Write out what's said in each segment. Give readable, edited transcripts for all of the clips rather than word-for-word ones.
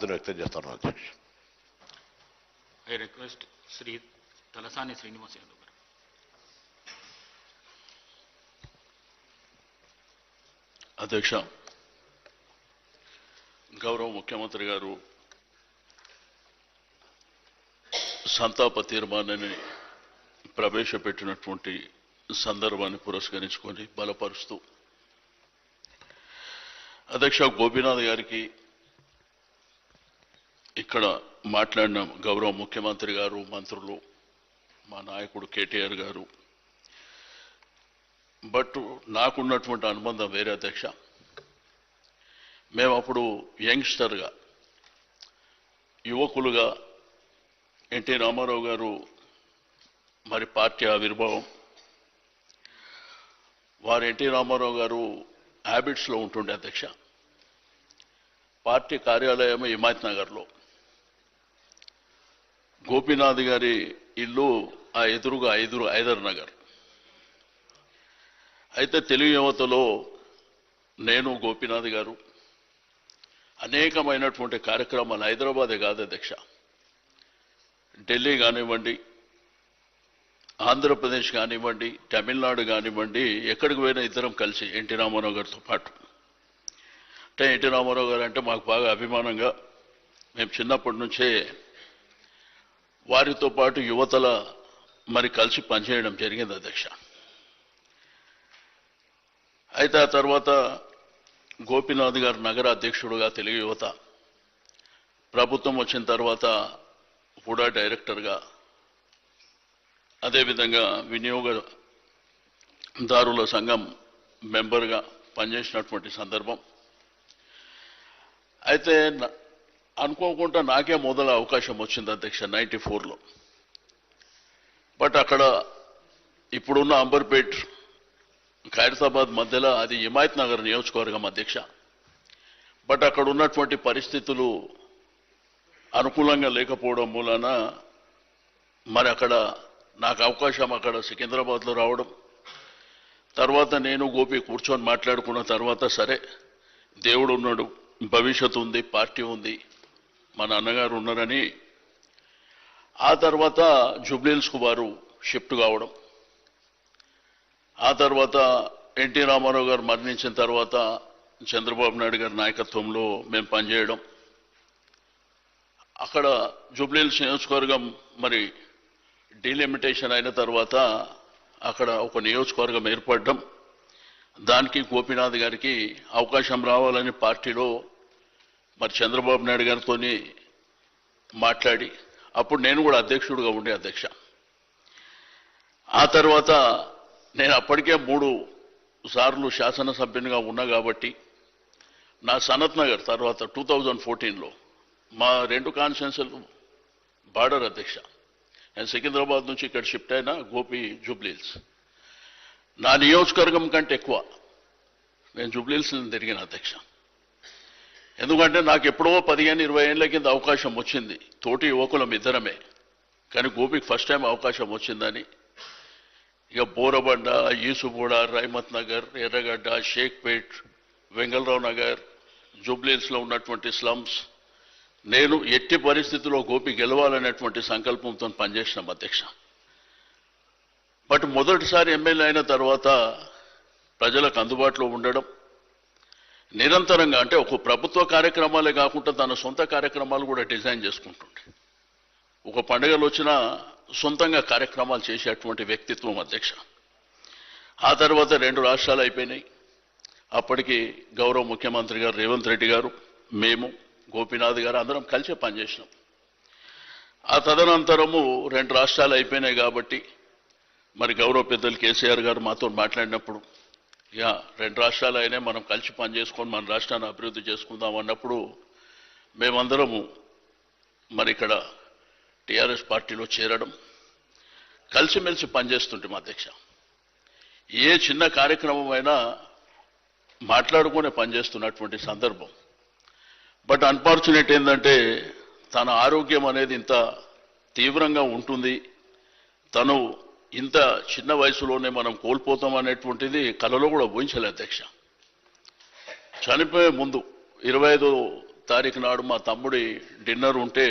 సానుభూతిని వ్యక్తం చేస్తాను అధ్యక్ష. ఐ రిక్వెస్ట్ శ్రీ తలసాని శ్రీనివాస్ యాదవ్ గారు. అధ్యక్ష, గౌరవ ముఖ్యమంత్రి గారు సంతాప తీర్మానాన్ని ప్రవేశపెట్టినటువంటి సందర్భాన్ని పురస్కరించుకొని బలపరుస్తూ అధ్యక్ష గోపీనాథ్ గారికి ఇక్కడ మాట్లాడిన గౌరవ ముఖ్యమంత్రి గారు, మంత్రులు, మా నాయకుడు కేటీఆర్ గారు, బట్ నాకున్నటువంటి అనుబంధం వేరే అధ్యక్ష. మేము అప్పుడు యంగ్స్టర్గా, యువకులుగా ఎన్టీ రామారావు గారు మరి పార్టీ ఆవిర్భావం, వారు ఎన్టీ రామారావు గారు హ్యాబిట్స్లో ఉంటుండే అధ్యక్ష. పార్టీ కార్యాలయం హిమాయత్ నగర్లో, గోపీనాథ్ గారి ఇల్లు ఆ ఎదురుగా హైదర్ నగర్. అయితే తెలుగు యువతలో నేను, గోపీనాథ్ గారు అనేకమైనటువంటి కార్యక్రమాలు, హైదరాబాదే కాదు అధ్యక్ష, ఢిల్లీ కానివ్వండి, ఆంధ్రప్రదేశ్ కానివ్వండి, తమిళనాడు కానివ్వండి, ఎక్కడికి పోయినా ఇద్దరం కలిసి ఎన్టీ రామారావు గారితో పాటు. అంటే ఎన్టీ రామారావు గారు అంటే మాకు బాగా అభిమానంగా, మేము చిన్నప్పటి నుంచే వారితో పాటు యువతల మరి కలిసి పనిచేయడం జరిగింది అధ్యక్ష. అయితే ఆ తర్వాత గోపీనాథ్ గారు నగర అధ్యక్షుడుగా తెలుగు యువత, ప్రభుత్వం వచ్చిన తర్వాత కూడా డైరెక్టర్గా, అదేవిధంగా వినియోగదారుల సంఘం మెంబర్గా పనిచేసినటువంటి సందర్భం. అయితే అనుకోకుండా నాకే మొదల అవకాశం వచ్చింది అధ్యక్ష 94లో. బట్ అక్కడ ఇప్పుడున్న అంబర్పేట్, ఖైరతాబాద్ మధ్యలో అది హిమాయత్ నగర్ నియోజకవర్గం అధ్యక్ష. బట్ అక్కడ ఉన్నటువంటి పరిస్థితులు అనుకూలంగా లేకపోవడం మూలన మరి అక్కడ నాకు అవకాశం అక్కడ సికింద్రాబాద్లో రావడం, తర్వాత నేను గోపి కూర్చొని మాట్లాడుకున్న తర్వాత సరే దేవుడు ఉన్నాడు, భవిష్యత్తు ఉంది, పార్టీ ఉంది, మా నాన్నగారు ఉన్నారని ఆ తర్వాత జూబ్లీహిల్స్కు వారు షిఫ్ట్ కావడం, ఆ తర్వాత ఎన్టీ రామారావు గారు మరణించిన తర్వాత చంద్రబాబు నాయుడు గారి నాయకత్వంలో మేము పనిచేయడం, అక్కడ జూబ్లీహిల్స్ నియోజకవర్గం మరి డీలిమిటేషన్ అయిన తర్వాత అక్కడ ఒక నియోజకవర్గం ఏర్పడడం, దానికి గోపీనాథ్ గారికి అవకాశం రావాలని పార్టీలో మరి చంద్రబాబు నాయుడు గారితో మాట్లాడి, అప్పుడు నేను కూడా అధ్యక్షుడిగా ఉండే అధ్యక్ష. ఆ తర్వాత నేను అప్పటికే 3 సార్లు శాసనసభ్యునిగా ఉన్నా కాబట్టి నా సనత్ నగర్ తర్వాత 2014లో మా 2 కాన్స్టిట్యున్సీలు బార్డర్ అధ్యక్ష. నేను సికింద్రాబాద్ నుంచి ఇక్కడ షిఫ్ట్ అయినా, గోపి జూబ్లీహిల్స్. నా నియోజకవర్గం కంటే ఎక్కువ నేను జూబ్లీహిల్స్ తిరిగిన అధ్యక్ష. ఎందుకంటే నాకు ఎప్పుడో 15-20 ఏళ్ల కింద అవకాశం వచ్చింది, తోటి యువకులం ఇద్దరమే, కానీ గోపికి ఫస్ట్ టైం అవకాశం వచ్చిందని ఇక బోరబండ, ఈసుగూడ, రైమత్ నగర్, ఎర్రగడ్డ, షేక్పేట్, వెంగళరావు నగర్, జూబ్లీహిల్స్లో ఉన్నటువంటి స్లమ్స్, నేను ఎట్టి పరిస్థితుల్లో గోపి గెలవాలనేటువంటి సంకల్పంతో పనిచేసినాం అధ్యక్ష. బట్ మొదటిసారి ఎమ్మెల్యే అయిన తర్వాత ప్రజలకు అందుబాటులో ఉండడం, నిరంతరంగా అంటే ఒక ప్రభుత్వ కార్యక్రమాలే కాకుండా తన సొంత కార్యక్రమాలు కూడా డిజైన్ చేసుకుంటుండే, ఒక పండుగలు వచ్చినా సొంతంగా కార్యక్రమాలు చేసేటువంటి వ్యక్తిత్వం అధ్యక్ష. ఆ తర్వాత 2 రాష్ట్రాలు అయిపోయినాయి. అప్పటికి గౌరవ ముఖ్యమంత్రి గారు రేవంత్ రెడ్డి గారు, మేము, గోపీనాథ్ గారు అందరం కలిసే పనిచేసినాం. ఆ తదనంతరము 2 రాష్ట్రాలు అయిపోయినాయి కాబట్టి మరి గౌరవ పెద్దలు కేసీఆర్ గారు మాతో మాట్లాడినప్పుడు, ఇక 2 రాష్ట్రాలు అయినాయి, మనం కలిసి పనిచేసుకొని మన రాష్ట్రాన్ని అభివృద్ధి చేసుకుందాం అన్నప్పుడు మేమందరము మరి ఇక్కడ టీఆర్ఎస్ పార్టీలో చేరడం, కలిసిమెలిసి పనిచేస్తుంటాం అధ్యక్ష. ఏ చిన్న కార్యక్రమం అయినా మాట్లాడుకునే పనిచేస్తున్నటువంటి సందర్భం. బట్ అన్ఫార్చునేట్ ఏంటంటే తన ఆరోగ్యం అనేది ఇంత తీవ్రంగా ఉంటుంది, తను ఇంత చిన్న వయసులోనే మనం కోల్పోతాం అనేటువంటిది కలలో కూడా ఊహించలే అధ్యక్ష. చనిపోయే ముందు 25వ తారీఖు నాడు మా తమ్ముడి డిన్నర్ ఉంటే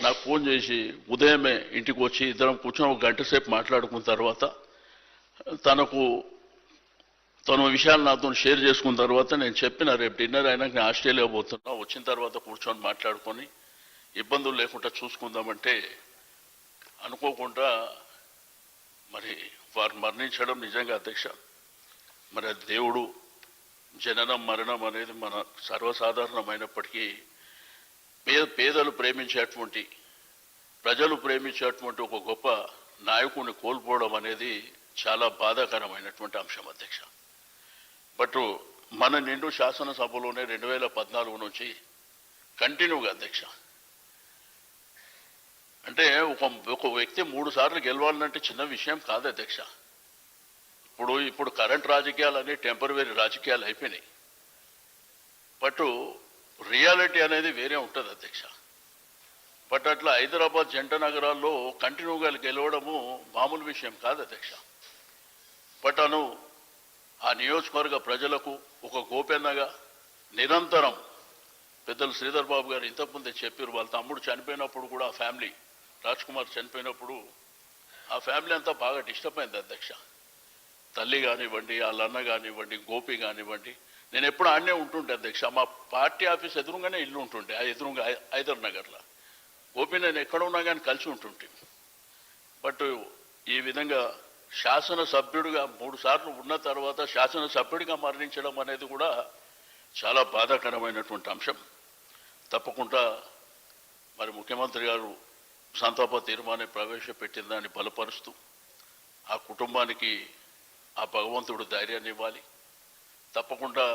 నాకు ఫోన్ చేసి ఉదయమే ఇంటికి వచ్చి ఇద్దరం కూర్చొని ఒక గంట సేపు మాట్లాడుకున్న తర్వాత తన విషయాలు నాతో షేర్ చేసుకున్న తర్వాత నేను చెప్పిన రేపు డిన్నర్ అయినాక నేను ఆస్ట్రేలియా పోతున్నా, వచ్చిన తర్వాత కూర్చొని మాట్లాడుకొని ఇబ్బందులు లేకుండా చూసుకుందామంటే అనుకోకుండా మరి వారు మరణించడం నిజంగా అధ్యక్ష, మరి అది దేవుడు జననం మరణం అనేది మన సర్వసాధారణమైనప్పటికీ పేదలు ప్రేమించేటువంటి ప్రజలు ప్రేమించేటువంటి ఒక గొప్ప నాయకుడిని కోల్పోవడం అనేది చాలా బాధాకరమైనటువంటి అంశం అధ్యక్ష. బట్ మన నిండు శాసనసభలోనే 2014 నుంచి కంటిన్యూగా అధ్యక్ష, అంటే ఒక వ్యక్తి 3 సార్లు గెలవాలంటే చిన్న విషయం కాదు అధ్యక్ష. ఇప్పుడు కరెంట్ రాజకీయాలు అనే టెంపరరీ రాజకీయాలు అయిపోయినాయి. బట్ రియాలిటీ అనేది వేరే ఉంటుంది అధ్యక్ష. బట్ అట్లా హైదరాబాద్ జంట నగరాల్లో కంటిన్యూగా గెలవడము మామూలు విషయం కాదు అధ్యక్ష. బట్ ఆ నియోజకవర్గ ప్రజలకు ఒక గోపెన్నగా నిరంతరం పెద్దలు శ్రీధర్ బాబు గారు ఇంతకుముందే చెప్పారు, వాళ్ళ తమ్ముడు చనిపోయినప్పుడు కూడా ఆ ఫ్యామిలీ రాజ్ కుమార్ చనిపోయినప్పుడు ఆ ఫ్యామిలీ అంతా బాగా డిస్టర్బ్ అయింది అధ్యక్ష. తల్లి కానివ్వండి, వాళ్ళ అన్న కానివ్వండి, గోపి కానివ్వండి, నేను ఎప్పుడు ఆడనే ఉంటుండే అధ్యక్ష. మా పార్టీ ఆఫీస్ ఎదురుగానే ఇల్లు ఉంటుండే, ఆ ఎదురుగా హైదర్ నగర్లో. గోపి నేను ఎక్కడ ఉన్నా కానీ కలిసి ఉంటుంటే. బట్ ఈ విధంగా శాసనసభ్యుడిగా 3 సార్లు ఉన్న తర్వాత శాసనసభ్యుడిగా మరణించడం అనేది కూడా చాలా బాధాకరమైనటువంటి అంశం. తప్పకుండా మరి ముఖ్యమంత్రి గారు సంతాప తీర్మానం ప్రవేశపెట్టిన దాన్ని బలపరుస్తూ ఆ కుటుంబానికి ఆ భగవంతుడు ధైర్యాన్ని ఇవ్వాలి. తప్పకుండా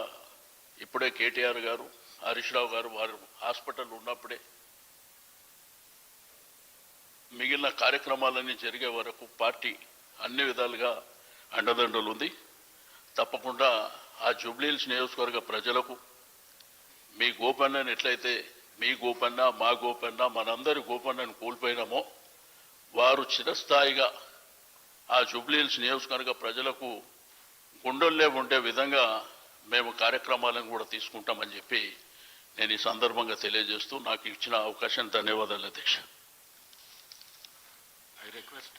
ఇప్పుడే కేటీఆర్ గారు, హరీష్ రావు గారు వారు హాస్పిటల్ ఉన్నప్పుడే మిగిలిన కార్యక్రమాలన్నీ జరిగే వరకు పార్టీ అన్ని విధాలుగా అండదండలు ఉంది. తప్పకుండా ఆ జూబ్లీహిల్స్ నియోజకవర్గ ప్రజలకు మీ గోపన్నని ఎట్లయితే మీ గోపన్న, మా గోపన్న, మనందరి గోపన్నని కోల్పోయినామో వారు చిరస్థాయిగా ఆ జూబ్లీహిల్స్ నియోజకవర్గ ప్రజలకు గుండెల్లో ఉండే విధంగా మేము కార్యక్రమాలను కూడా తీసుకుంటామని చెప్పి నేను ఈ సందర్భంగా తెలియజేస్తూ నాకు ఇచ్చిన అవకాశం ధన్యవాదాలు అధ్యక్ష. I request